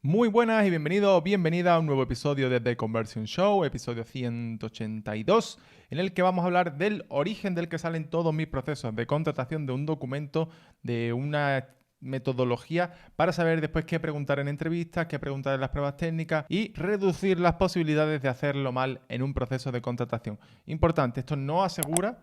Muy buenas y bienvenido o bienvenida a un nuevo episodio de The Conversion Show, episodio 182, en el que vamos a hablar del origen del que salen todos mis procesos de contratación de un documento, de una metodología para saber después qué preguntar en entrevistas, qué preguntar en las pruebas técnicas y reducir las posibilidades de hacerlo mal en un proceso de contratación. Importante, esto no asegura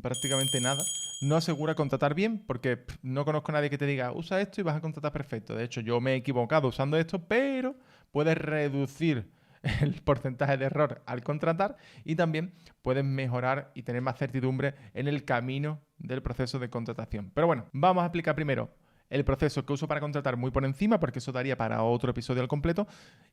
prácticamente nada. No asegura contratar bien porque no conozco a nadie que te diga usa esto y vas a contratar perfecto. De hecho, yo me he equivocado usando esto, pero puedes reducir el porcentaje de error al contratar y también puedes mejorar y tener más certidumbre en el camino del proceso de contratación. Pero bueno, vamos a explicar primero el proceso que uso para contratar muy por encima, porque eso daría para otro episodio al completo,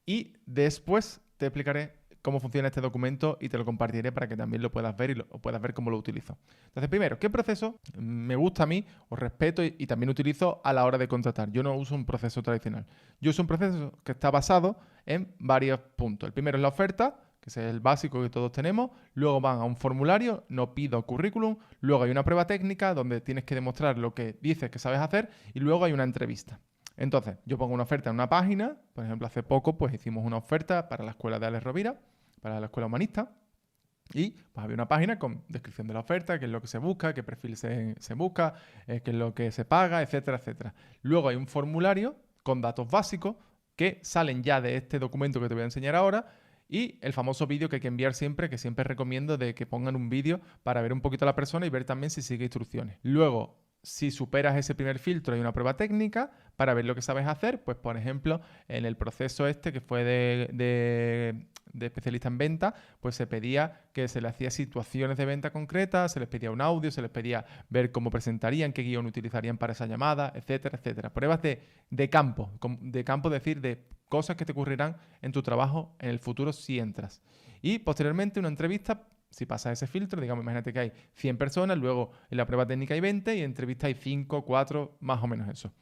y después te explicaré cómo funciona este documento y te lo compartiré para que también lo puedas ver y puedas ver cómo lo utilizo. Entonces, primero, ¿qué proceso me gusta a mí, o respeto y también utilizo a la hora de contratar? Yo no uso un proceso tradicional. Yo uso un proceso que está basado en varios puntos. El primero es la oferta, que es el básico que todos tenemos. Luego van a un formulario, no pido currículum. Luego hay una prueba técnica donde tienes que demostrar lo que dices que sabes hacer. Y luego hay una entrevista. Entonces, yo pongo una oferta en una página. Por ejemplo, hace poco pues hicimos una oferta para la escuela de Alex Rovira, para la escuela humanista. Y pues había una página con descripción de la oferta, qué es lo que se busca, qué perfil se busca, qué es lo que se paga, etcétera, etcétera. Luego hay un formulario con datos básicos que salen ya de este documento que te voy a enseñar ahora. Y el famoso vídeo que hay que enviar siempre, que siempre recomiendo de que pongan un vídeo para ver un poquito a la persona y ver también si sigue instrucciones. Luego, si superas ese primer filtro, hay una prueba técnica para ver lo que sabes hacer. Pues, por ejemplo, en el proceso este que fue de especialista en venta, pues se pedía que se le hacía situaciones de venta concretas, se les pedía un audio, se les pedía ver cómo presentarían, qué guión utilizarían para esa llamada, etcétera, etcétera. Pruebas de campo, es decir, de cosas que te ocurrirán en tu trabajo en el futuro si entras. Y posteriormente una entrevista. Si pasa ese filtro, digamos, imagínate que hay 100 personas, luego en la prueba técnica hay 20 y en entrevista hay 5, 4, más o menos eso.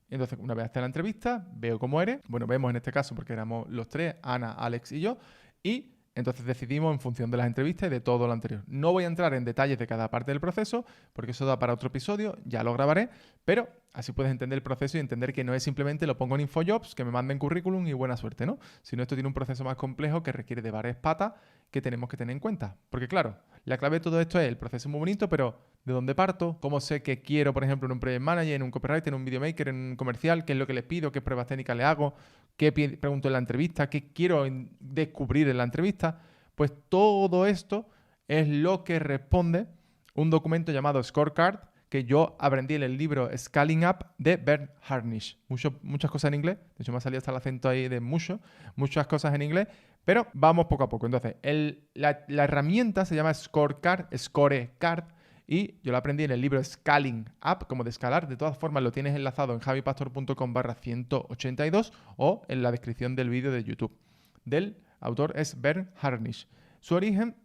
Entonces, una vez hasta la entrevista, veo cómo eres. Bueno, vemos en este caso porque éramos los tres, Ana, Alex y yo. Y entonces decidimos en función de las entrevistas y de todo lo anterior. No voy a entrar en detalles de cada parte del proceso porque eso da para otro episodio, ya lo grabaré. Pero así puedes entender el proceso y entender que no es simplemente lo pongo en InfoJobs, que me manden currículum y buena suerte, ¿no? Sino esto tiene un proceso más complejo que requiere de varias patas que tenemos que tener en cuenta. Porque claro, la clave de todo esto es el proceso muy bonito, pero ¿de dónde parto? ¿Cómo sé que quiero, por ejemplo, en un project manager, en un copywriter, en un videomaker, en un comercial? ¿Qué es lo que les pido? ¿Qué pruebas técnicas le hago? ¿Qué pregunto en la entrevista? ¿Qué quiero descubrir en la entrevista? Pues todo esto es lo que responde un documento llamado Scorecard que yo aprendí en el libro Scaling Up de Bert Harnish. Muchas cosas en inglés, de hecho me ha salido hasta el acento ahí de muchas cosas en inglés, pero vamos poco a poco. Entonces, la herramienta se llama Scorecard, y yo la aprendí en el libro Scaling Up, como de escalar. De todas formas, lo tienes enlazado en javipastor.com/182 o en la descripción del vídeo de YouTube. Del autor es Bert Harnish. Su origen,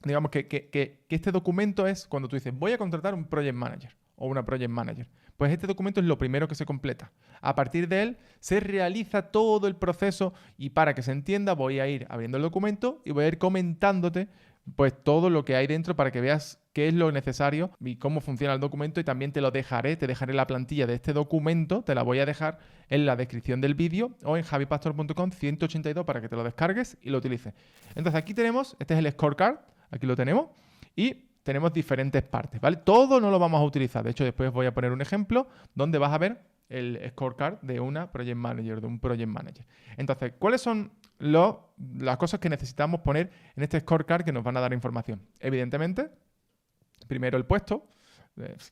digamos que este documento es cuando tú dices, voy a contratar un project manager o una project manager. Pues este documento es lo primero que se completa. A partir de él se realiza todo el proceso y para que se entienda voy a ir abriendo el documento y voy a ir comentándote pues todo lo que hay dentro para que veas qué es lo necesario y cómo funciona el documento y también te dejaré la plantilla de este documento, te la voy a dejar en la descripción del vídeo o en javipastor.com/182 para que te lo descargues y lo utilices. Entonces aquí tenemos, este es el scorecard, aquí lo tenemos y tenemos diferentes partes, ¿vale? Todo no lo vamos a utilizar, de hecho después voy a poner un ejemplo donde vas a ver el scorecard de una project manager, de un project manager. Entonces, ¿cuáles son las cosas que necesitamos poner en este scorecard que nos van a dar información? Evidentemente, primero el puesto.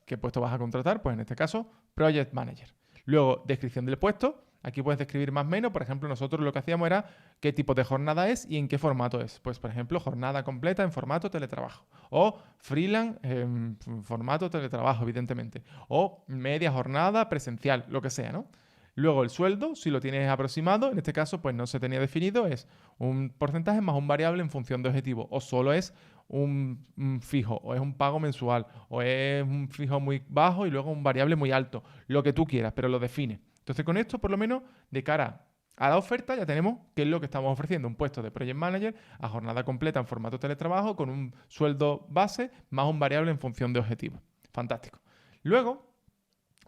¿Qué puesto vas a contratar? Pues en este caso, Project Manager. Luego, descripción del puesto. Aquí puedes describir más o menos. Por ejemplo, nosotros lo que hacíamos era qué tipo de jornada es y en qué formato es. Pues, por ejemplo, jornada completa en formato teletrabajo. O freelance en formato teletrabajo, evidentemente. O media jornada presencial, lo que sea, ¿no? Luego el sueldo, si lo tienes aproximado, en este caso pues no se tenía definido, es un porcentaje más un variable en función de objetivo. O solo es un fijo, o es un pago mensual, o es un fijo muy bajo y luego un variable muy alto. Lo que tú quieras, pero lo define. Entonces con esto, por lo menos, de cara a la oferta ya tenemos qué es lo que estamos ofreciendo. Un puesto de Project Manager a jornada completa en formato teletrabajo con un sueldo base más un variable en función de objetivos. Fantástico. Luego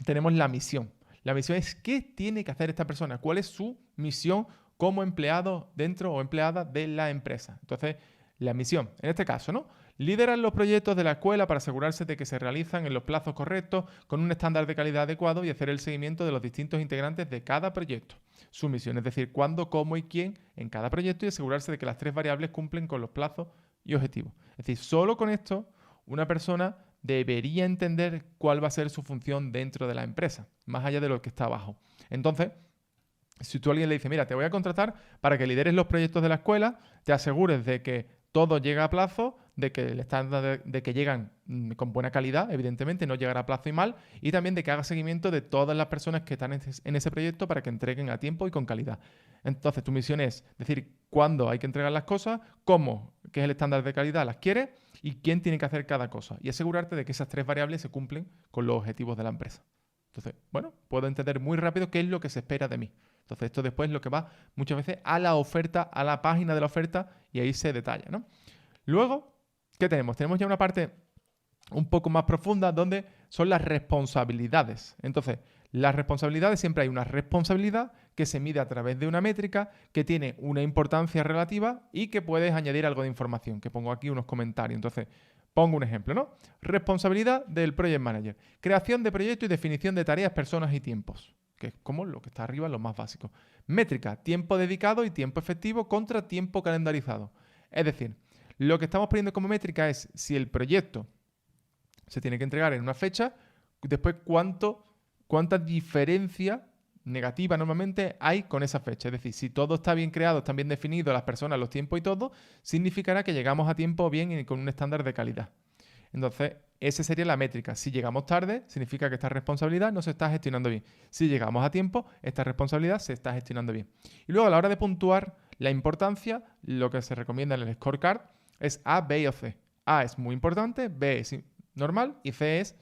tenemos la misión. La misión es qué tiene que hacer esta persona, cuál es su misión como empleado dentro o empleada de la empresa. Entonces, la misión, en este caso, ¿no? Lideran los proyectos de la escuela para asegurarse de que se realizan en los plazos correctos, con un estándar de calidad adecuado y hacer el seguimiento de los distintos integrantes de cada proyecto. Su misión es decir cuándo, cómo y quién en cada proyecto y asegurarse de que las 3 variables cumplen con los plazos y objetivos. Es decir, solo con esto una persona debería entender cuál va a ser su función dentro de la empresa, más allá de lo que está abajo. Entonces, si tú a alguien le dices, mira, te voy a contratar para que lideres los proyectos de la escuela, te asegures de que todo llega a plazo, de que el estándar de que llegan con buena calidad, evidentemente, no llegar a plazo y mal, y también de que haga seguimiento de todas las personas que están en ese proyecto para que entreguen a tiempo y con calidad. Entonces, tu misión es decir cuándo hay que entregar las cosas, cómo, qué es el estándar de calidad, las quieres y quién tiene que hacer cada cosa. Y asegurarte de que esas 3 variables se cumplen con los objetivos de la empresa. Entonces, bueno, puedo entender muy rápido qué es lo que se espera de mí. Entonces, esto después es lo que va muchas veces a la oferta, a la página de la oferta y ahí se detalla, ¿no? Luego, ¿qué tenemos? Tenemos ya una parte un poco más profunda donde son las responsabilidades. Entonces, las responsabilidades, siempre hay una responsabilidad que se mide a través de una métrica que tiene una importancia relativa y que puedes añadir algo de información, que pongo aquí unos comentarios. Entonces, pongo un ejemplo, ¿no? Responsabilidad del Project Manager. Creación de proyecto y definición de tareas, personas y tiempos, que es como lo que está arriba, lo más básico. Métrica, tiempo dedicado y tiempo efectivo contra tiempo calendarizado. Es decir, lo que estamos poniendo como métrica es si el proyecto se tiene que entregar en una fecha, después cuánta diferencia negativa normalmente hay con esa fecha. Es decir, si todo está bien creado, están bien definidos, las personas, los tiempos y todo, significará que llegamos a tiempo bien y con un estándar de calidad. Entonces, esa sería la métrica. Si llegamos tarde, significa que esta responsabilidad no se está gestionando bien. Si llegamos a tiempo, esta responsabilidad se está gestionando bien. Y luego, a la hora de puntuar la importancia, lo que se recomienda en el scorecard es A, B o C. A es muy importante, B es normal y C es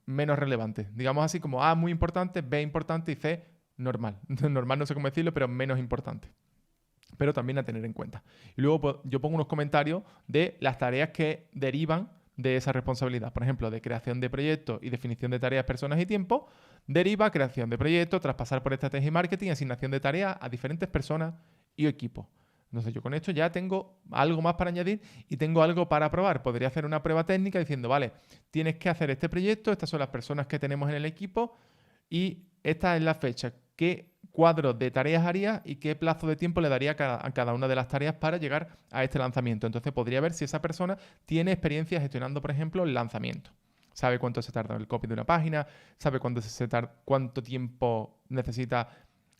menos relevante. Digamos así como A muy importante, B importante y C normal. Normal no sé cómo decirlo, pero menos importante. Pero también a tener en cuenta. Y luego pues, yo pongo unos comentarios de las tareas que derivan de esa responsabilidad. Por ejemplo, de creación de proyectos y definición de tareas, personas y tiempo, deriva creación de proyectos, traspasar por estrategia y marketing, asignación de tareas a diferentes personas y equipos. Entonces yo con esto ya tengo algo más para añadir y tengo algo para probar. Podría hacer una prueba técnica diciendo, vale, tienes que hacer este proyecto, estas son las personas que tenemos en el equipo y esta es la fecha. ¿Qué cuadro de tareas haría y qué plazo de tiempo le daría a cada una de las tareas para llegar a este lanzamiento? Entonces podría ver si esa persona tiene experiencia gestionando, por ejemplo, el lanzamiento. Sabe cuánto se tarda el copy de una página, sabe cuánto tiempo necesita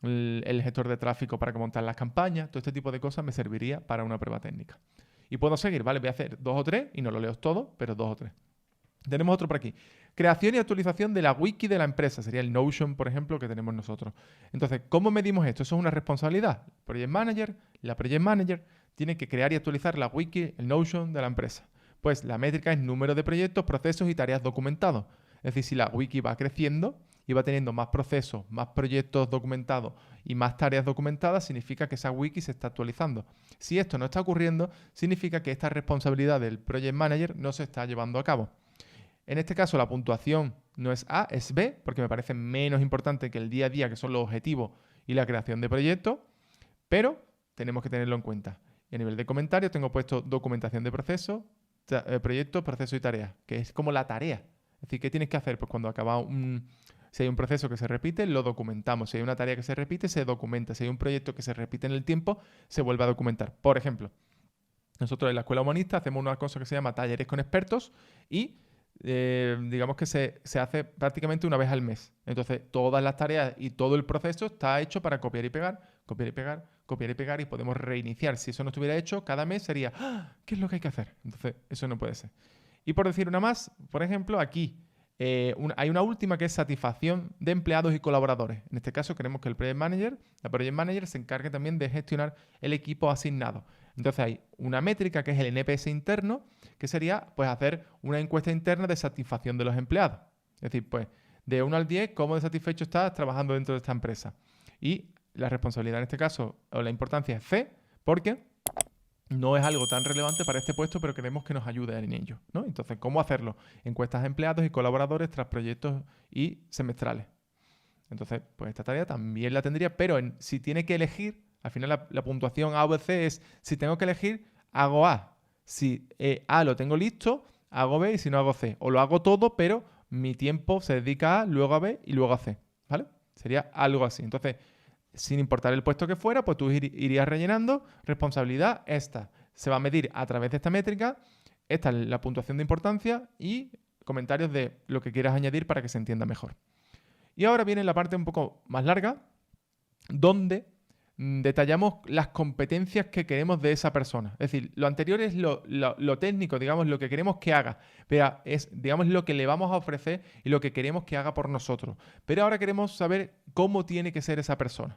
el gestor de tráfico para montar las campañas. Todo este tipo de cosas me serviría para una prueba técnica. Y puedo seguir, ¿vale? Voy a hacer 2 o 3 y no lo leo todo, pero 2 o 3. Tenemos otro por aquí. Creación y actualización de la wiki de la empresa. Sería el Notion, por ejemplo, que tenemos nosotros. Entonces, ¿cómo medimos esto? Eso es una responsabilidad. La Project Manager tiene que crear y actualizar la wiki, el Notion de la empresa. Pues la métrica es número de proyectos, procesos y tareas documentados. Es decir, si la wiki va creciendo y va teniendo más procesos, más proyectos documentados y más tareas documentadas, significa que esa wiki se está actualizando. Si esto no está ocurriendo, significa que esta responsabilidad del Project Manager no se está llevando a cabo. En este caso, la puntuación no es A, es B, porque me parece menos importante que el día a día, que son los objetivos y la creación de proyectos, pero tenemos que tenerlo en cuenta. Y a nivel de comentarios tengo puesto documentación de proceso, proyectos, proceso y tareas, que es como la tarea. Es decir, ¿qué tienes que hacer? Pues cuando acaba si hay un proceso que se repite, lo documentamos. Si hay una tarea que se repite, se documenta. Si hay un proyecto que se repite en el tiempo, se vuelve a documentar. Por ejemplo, nosotros en la Escuela Humanista hacemos una cosa que se llama talleres con expertos y digamos que se hace prácticamente una vez al mes. Entonces, todas las tareas y todo el proceso está hecho para copiar y pegar, copiar y pegar, copiar y pegar y podemos reiniciar. Si eso no estuviera hecho, cada mes sería, ¿qué es lo que hay que hacer? Entonces, eso no puede ser. Y por decir una más, por ejemplo, aquí hay una última que es satisfacción de empleados y colaboradores. En este caso queremos que la Project Manager se encargue también de gestionar el equipo asignado. Entonces hay una métrica que es el NPS interno, que sería pues hacer una encuesta interna de satisfacción de los empleados. Es decir, pues de 1 al 10, ¿cómo de satisfecho estás trabajando dentro de esta empresa? Y la responsabilidad en este caso, o la importancia es C, porque no es algo tan relevante para este puesto, pero queremos que nos ayude en ello, ¿no? Entonces, ¿cómo hacerlo? Encuestas a empleados y colaboradores tras proyectos y semestrales. Entonces, pues esta tarea también la tendría, pero si tiene que elegir, al final la puntuación A o B, C es, si tengo que elegir, hago A. Si A lo tengo listo, hago B y si no hago C. O lo hago todo, pero mi tiempo se dedica a A, luego a B y luego a C. ¿Vale? Sería algo así. Entonces, sin importar el puesto que fuera, pues tú irías rellenando responsabilidad esta. Se va a medir a través de esta métrica. Esta es la puntuación de importancia y comentarios de lo que quieras añadir para que se entienda mejor. Y ahora viene la parte un poco más larga, donde detallamos las competencias que queremos de esa persona. Es decir, lo anterior es lo técnico, digamos, lo que queremos que haga. Pero es, digamos, lo que le vamos a ofrecer y lo que queremos que haga por nosotros. Pero ahora queremos saber cómo tiene que ser esa persona.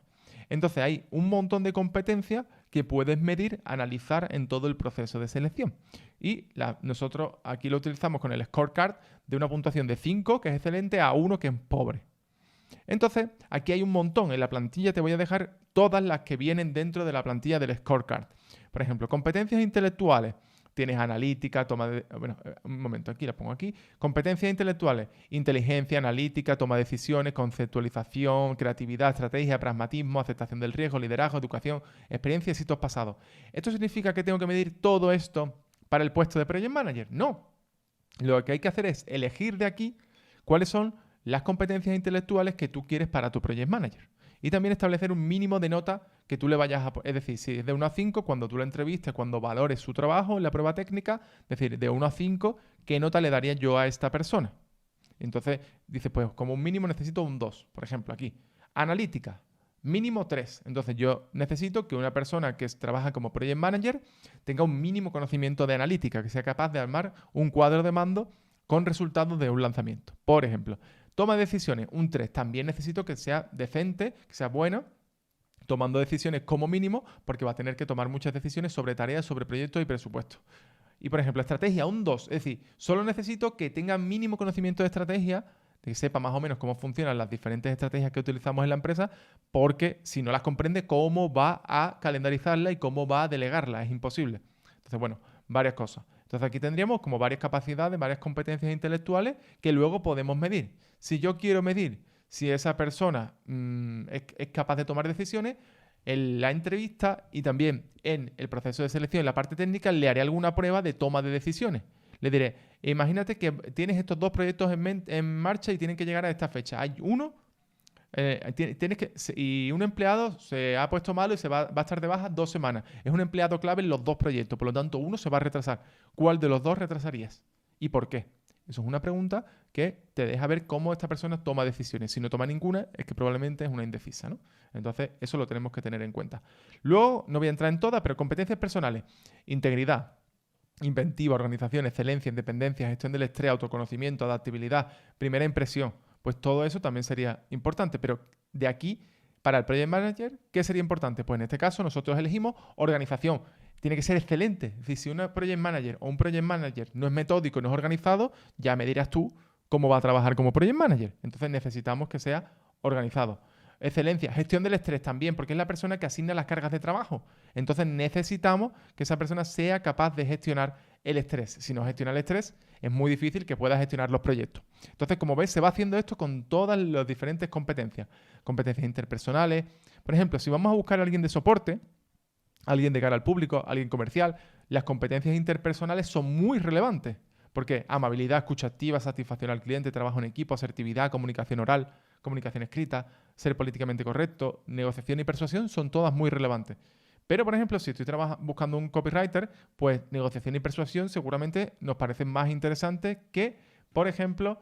Entonces hay un montón de competencias que puedes medir, analizar en todo el proceso de selección. Y nosotros aquí lo utilizamos con el scorecard de una puntuación de 5, que es excelente, a 1, que es pobre. Entonces, aquí hay un montón. En la plantilla te voy a dejar todas las que vienen dentro de la plantilla del scorecard. Por ejemplo, competencias intelectuales. Tienes analítica, toma de... Bueno, un momento, aquí la pongo aquí. Competencias intelectuales. Inteligencia, analítica, toma de decisiones, conceptualización, creatividad, estrategia, pragmatismo, aceptación del riesgo, liderazgo, educación, experiencia y éxitos pasados. ¿Esto significa que tengo que medir todo esto para el puesto de Project Manager? No. Lo que hay que hacer es elegir de aquí cuáles son las competencias intelectuales que tú quieres para tu Project Manager. Y también establecer un mínimo de nota que tú le vayas a... Es decir, si es de 1 a 5, cuando tú lo entrevistes, cuando valores su trabajo en la prueba técnica, es decir, de 1 a 5, ¿qué nota le daría yo a esta persona? Entonces, dice, pues como un mínimo necesito un 2. Por ejemplo, aquí. Analítica, mínimo 3. Entonces, yo necesito que una persona que trabaja como Project Manager tenga un mínimo conocimiento de analítica, que sea capaz de armar un cuadro de mando con resultados de un lanzamiento. Por ejemplo, toma de decisiones, un 3. También necesito que sea decente, que sea buena, tomando decisiones como mínimo, porque va a tener que tomar muchas decisiones sobre tareas, sobre proyectos y presupuestos. Y, por ejemplo, estrategia, un 2. Es decir, solo necesito que tenga mínimo conocimiento de estrategia, que sepa más o menos cómo funcionan las diferentes estrategias que utilizamos en la empresa, porque si no las comprende, cómo va a calendarizarla y cómo va a delegarla. Es imposible. Entonces, bueno, varias cosas. Entonces aquí tendríamos como varias capacidades, varias competencias intelectuales que luego podemos medir. Si yo quiero medir si esa persona es capaz de tomar decisiones, en la entrevista y también en el proceso de selección, en la parte técnica, le haré alguna prueba de toma de decisiones. Le diré, imagínate que tienes estos dos proyectos en marcha y tienen que llegar a esta fecha. Hay uno, y un empleado se ha puesto malo y va a estar de baja 2 semanas. Es un empleado clave en los dos proyectos, por lo tanto uno se va a retrasar. ¿Cuál de los dos retrasarías? ¿Y por qué? Eso es una pregunta que te deja ver cómo esta persona toma decisiones. Si no toma ninguna, es que probablemente es una indecisa, ¿no? Entonces, eso lo tenemos que tener en cuenta. Luego, no voy a entrar en todas, pero competencias personales. Integridad, inventiva, organización, excelencia, independencia, gestión del estrés, autoconocimiento, adaptabilidad, primera impresión. Pues todo eso también sería importante. Pero de aquí, para el Project Manager, ¿qué sería importante? Pues en este caso nosotros elegimos organización. Tiene que ser excelente. Es decir, si un Project Manager o un Project Manager no es metódico, no es organizado, ya me dirás tú cómo va a trabajar como Project Manager. Entonces necesitamos que sea organizado. Excelencia, gestión del estrés también, porque es la persona que asigna las cargas de trabajo. Entonces necesitamos que esa persona sea capaz de gestionar el estrés. Si no gestiona el estrés, es muy difícil que pueda gestionar los proyectos. Entonces, como ves, se va haciendo esto con todas las diferentes competencias. Competencias interpersonales. Por ejemplo, si vamos a buscar a alguien de soporte, alguien de cara al público, alguien comercial, las competencias interpersonales son muy relevantes. Porque amabilidad, escucha activa, satisfacción al cliente, trabajo en equipo, asertividad, comunicación oral, comunicación escrita, ser políticamente correcto, negociación y persuasión son todas muy relevantes. Pero, por ejemplo, si estoy buscando un copywriter, pues negociación y persuasión seguramente nos parecen más interesantes que, por ejemplo,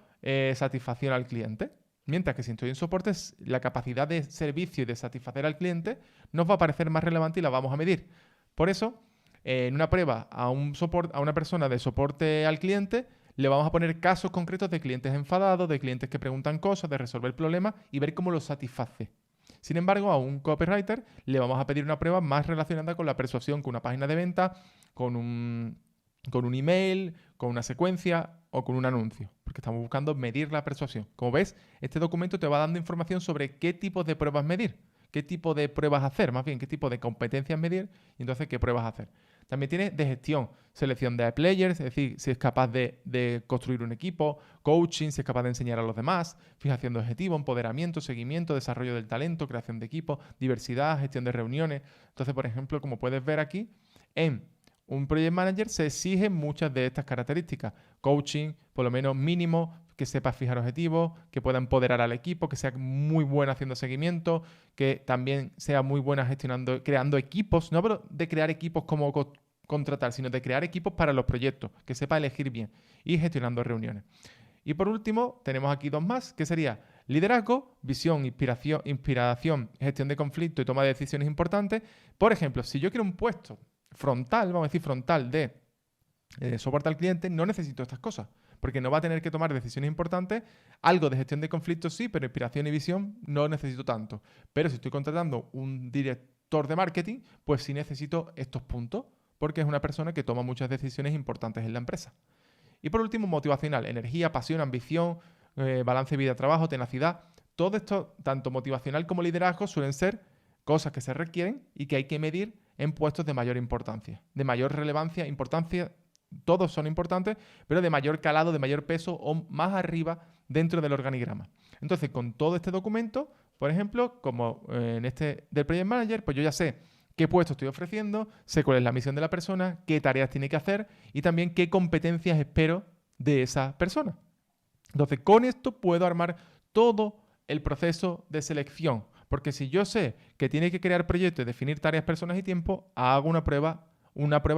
satisfacción al cliente. Mientras que si estoy en soporte, la capacidad de servicio y de satisfacer al cliente nos va a parecer más relevante y la vamos a medir. Por eso, en una prueba a una persona de soporte al cliente, le vamos a poner casos concretos de clientes enfadados, de clientes que preguntan cosas, de resolver problemas y ver cómo los satisface. Sin embargo, a un copywriter le vamos a pedir una prueba más relacionada con la persuasión, con una página de venta, con un email, con una secuencia o con un anuncio, porque estamos buscando medir la persuasión. Como ves, este documento te va dando información sobre qué tipos de pruebas medir, qué tipo de pruebas hacer, más bien qué tipo de competencias medir y entonces qué pruebas hacer. También tiene de gestión, selección de players, es decir, si es capaz de construir un equipo, coaching, si es capaz de enseñar a los demás, fijación de objetivos, empoderamiento, seguimiento, desarrollo del talento, creación de equipos, diversidad, gestión de reuniones. Entonces, por ejemplo, como puedes ver aquí, en un project manager se exigen muchas de estas características. Coaching, por lo menos mínimo, que sepa fijar objetivos, que pueda empoderar al equipo, que sea muy buena haciendo seguimiento, que también sea muy buena gestionando, creando equipos, no pero de crear equipos como contratar, sino de crear equipos para los proyectos, que sepa elegir bien y gestionando reuniones. Y por último, tenemos aquí dos más, que sería liderazgo, visión, inspiración, gestión de conflicto y toma de decisiones importantes. Por ejemplo, si yo quiero un puesto frontal, vamos a decir frontal de soporte al cliente, no necesito estas cosas, porque no va a tener que tomar decisiones importantes. Algo de gestión de conflictos sí, pero inspiración y visión no necesito tanto. Pero si estoy contratando un director de marketing, pues sí necesito estos puntos, porque es una persona que toma muchas decisiones importantes en la empresa. Y por último, motivacional, energía, pasión, ambición, balance vida-trabajo, tenacidad. Todo esto, tanto motivacional como liderazgo, suelen ser cosas que se requieren y que hay que medir en puestos de mayor importancia, de mayor relevancia, importancia. Todos son importantes, pero de mayor calado, de mayor peso o más arriba dentro del organigrama. Entonces, con todo este documento, por ejemplo, como en este del Project Manager, pues yo ya sé qué puesto estoy ofreciendo, sé cuál es la misión de la persona, qué tareas tiene que hacer y también qué competencias espero de esa persona. Entonces, con esto puedo armar todo el proceso de selección, porque si yo sé que tiene que crear proyectos y definir tareas, personas y tiempo, hago una prueba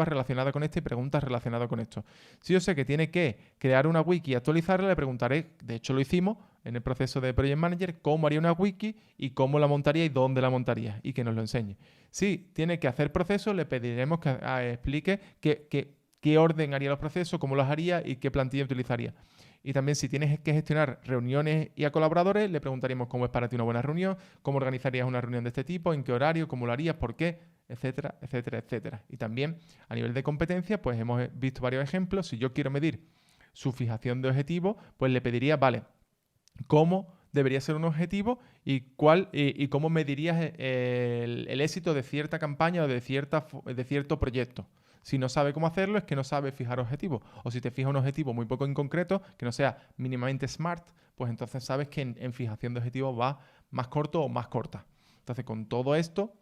relacionada con esto y preguntas relacionadas con esto. Si yo sé que tiene que crear una wiki y actualizarla, le preguntaré, de hecho lo hicimos en el proceso de Project Manager, cómo haría una wiki y cómo la montaría y dónde la montaría y que nos lo enseñe. Si tiene que hacer procesos, le pediremos que explique qué orden haría los procesos, cómo los haría y qué plantilla utilizaría. Y también si tienes que gestionar reuniones y a colaboradores, le preguntaríamos cómo es para ti una buena reunión, cómo organizarías una reunión de este tipo, en qué horario, cómo lo harías, por qué, etcétera, etcétera, etcétera. Y también a nivel de competencia, pues hemos visto varios ejemplos. Si yo quiero medir su fijación de objetivos, pues le pediría, vale, ¿cómo debería ser un objetivo y cómo medirías el éxito de cierta campaña o de cierto proyecto? Si no sabe cómo hacerlo, es que no sabe fijar objetivos. O si te fija un objetivo muy poco en concreto, que no sea mínimamente smart, pues entonces sabes que en fijación de objetivos va más corto o más corta. Entonces, con todo esto,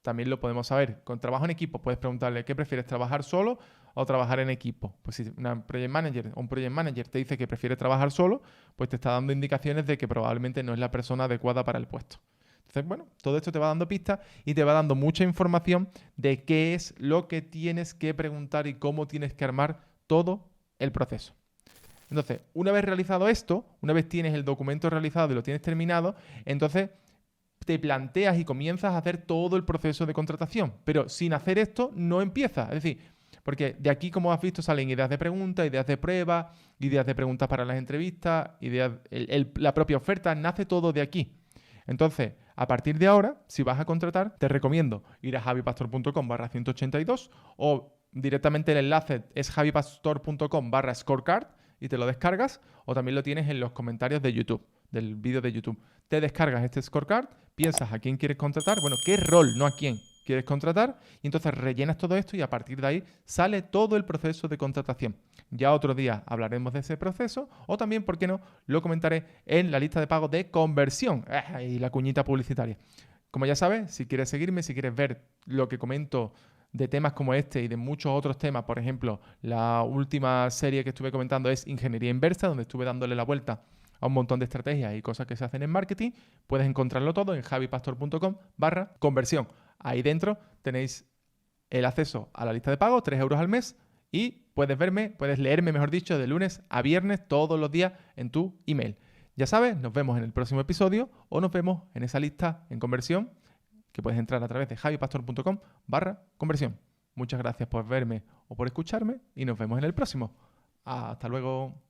también lo podemos saber. Con trabajo en equipo, puedes preguntarle, ¿qué prefieres, trabajar solo o trabajar en equipo? Pues si un project manager te dice que prefiere trabajar solo, pues te está dando indicaciones de que probablemente no es la persona adecuada para el puesto. Entonces, bueno, todo esto te va dando pistas y te va dando mucha información de qué es lo que tienes que preguntar y cómo tienes que armar todo el proceso. Entonces, una vez realizado esto, una vez tienes el documento realizado y lo tienes terminado, entonces te planteas y comienzas a hacer todo el proceso de contratación. Pero sin hacer esto no empieza. Es decir, porque de aquí, como has visto, salen ideas de preguntas, ideas de pruebas, ideas de preguntas para las entrevistas, la propia oferta, nace todo de aquí. Entonces, a partir de ahora, si vas a contratar, te recomiendo ir a javipastor.com/182 o directamente el enlace es javipastor.com/scorecard y te lo descargas, o también lo tienes en los comentarios de YouTube, del vídeo de YouTube. Te descargas este scorecard, piensas a quién quieres contratar, bueno, qué rol, no a quién quieres contratar, y entonces rellenas todo esto y a partir de ahí sale todo el proceso de contratación. Ya otro día hablaremos de ese proceso o también, ¿por qué no?, lo comentaré en la lista de pago de conversión y la cuñita publicitaria. Como ya sabes, si quieres seguirme, si quieres ver lo que comento de temas como este y de muchos otros temas, por ejemplo, la última serie que estuve comentando es Ingeniería Inversa, donde estuve dándole la vuelta a un montón de estrategias y cosas que se hacen en marketing. Puedes encontrarlo todo en javipastor.com/conversión. Ahí dentro tenéis el acceso a la lista de pago, 3 euros al mes, y puedes leerme, mejor dicho, de lunes a viernes todos los días en tu email. Ya sabes, nos vemos en el próximo episodio o nos vemos en esa lista en conversión que puedes entrar a través de javipastor.com/conversión. Muchas gracias por verme o por escucharme y nos vemos en el próximo. Hasta luego.